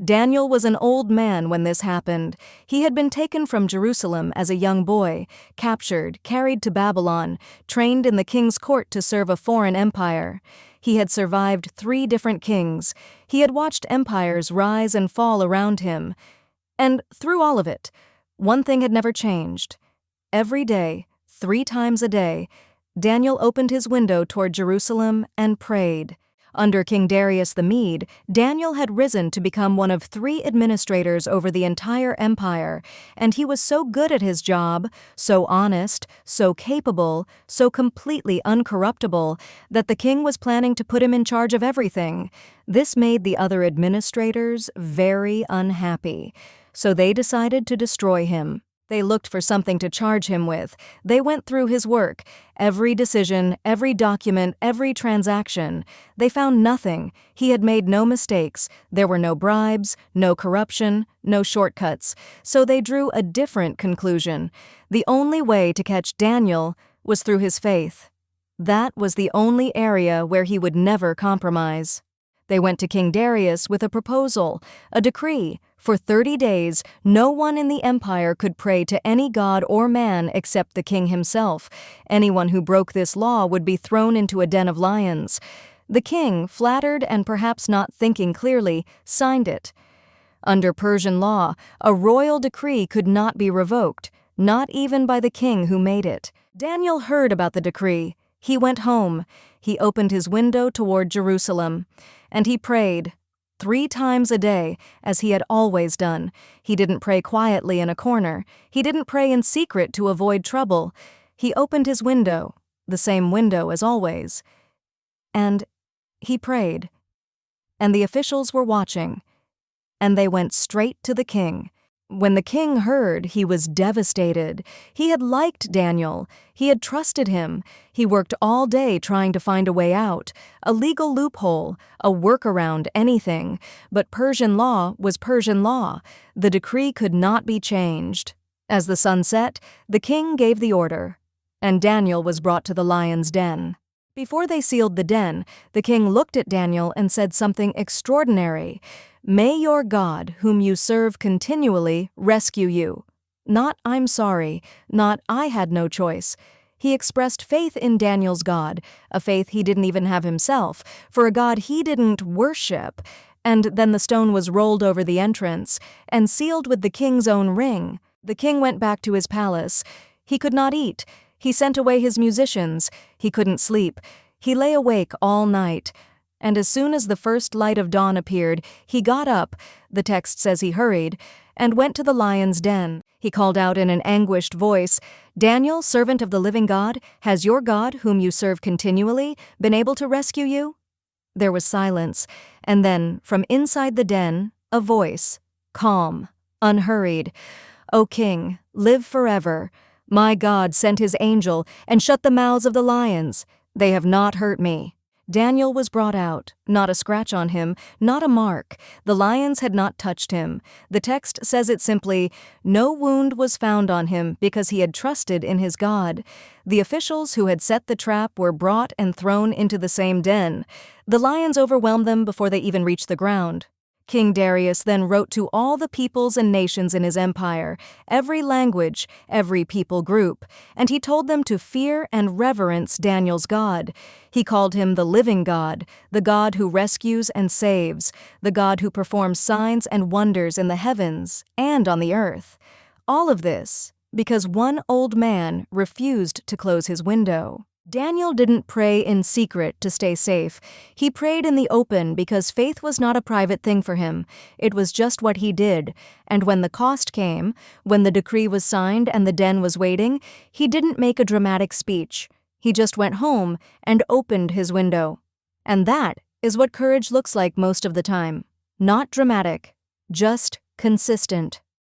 Daniel was an old man when this happened. He had been taken from Jerusalem as a young boy, captured, carried to Babylon, trained in the king's court to serve a foreign empire. He had survived 3 different kings. He had watched empires rise and fall around him. And through all of it, one thing had never changed. Every day, 3 times a day, Daniel opened his window toward Jerusalem and prayed. Under King Darius the Mede, Daniel had risen to become one of 3 administrators over the entire empire, and he was so good at his job, so honest, so capable, so completely uncorruptible, that the king was planning to put him in charge of everything. This made the other administrators very unhappy, so they decided to destroy him. They looked for something to charge him with. They went through his work, every decision, every document, every transaction. They found nothing. He had made no mistakes. There were no bribes, no corruption, no shortcuts. So they drew a different conclusion. The only way to catch Daniel was through his faith. That was the only area where he would never compromise. They went to King Darius with a proposal, a decree. For 30 days, no one in the empire could pray to any god or man except the king himself. Anyone who broke this law would be thrown into a den of lions. The king, flattered and perhaps not thinking clearly, signed it. Under Persian law, a royal decree could not be revoked, not even by the king who made it. Daniel heard about the decree. He went home. He opened his window toward Jerusalem, and he prayed 3 times a day, as he had always done. He didn't pray quietly in a corner. He didn't pray in secret to avoid trouble. He opened his window, the same window as always, and he prayed. And the officials were watching, and they went straight to the king. When the king heard, he was devastated. He had liked Daniel. He had trusted him. He worked all day trying to find a way out, a legal loophole, a workaround, anything. But Persian law was Persian law. The decree could not be changed. As the sun set, the king gave the order, and Daniel was brought to the lion's den. Before they sealed the den, the king looked at Daniel and said something extraordinary. "May your God, whom you serve continually, rescue you." Not "I'm sorry," not "I had no choice." He expressed faith in Daniel's God, a faith he didn't even have himself, for a God he didn't worship. And then the stone was rolled over the entrance and sealed with the king's own ring. The king went back to his palace. He could not eat. He sent away his musicians. He couldn't sleep. He lay awake all night. And as soon as the first light of dawn appeared, he got up, the text says he hurried, and went to the lion's den. He called out in an anguished voice, "Daniel, servant of the living God, has your God, whom you serve continually, been able to rescue you?" There was silence, and then, from inside the den, a voice, calm, unhurried, "O king, live forever. My God sent his angel and shut the mouths of the lions. They have not hurt me." Daniel was brought out, not a scratch on him, not a mark. The lions had not touched him. The text says it simply, "No wound was found on him because he had trusted in his God." The officials who had set the trap were brought and thrown into the same den. The lions overwhelmed them before they even reached the ground. King Darius then wrote to all the peoples and nations in his empire, every language, every people group, and he told them to fear and reverence Daniel's God. He called him the living God, the God who rescues and saves, the God who performs signs and wonders in the heavens and on the earth. All of this because one old man refused to close his window. Daniel didn't pray in secret to stay safe. He prayed in the open because faith was not a private thing for him. It was just what he did. And when the cost came, when the decree was signed and the den was waiting, he didn't make a dramatic speech. He just went home and opened his window. And that is what courage looks like most of the time. Not dramatic, just consistent.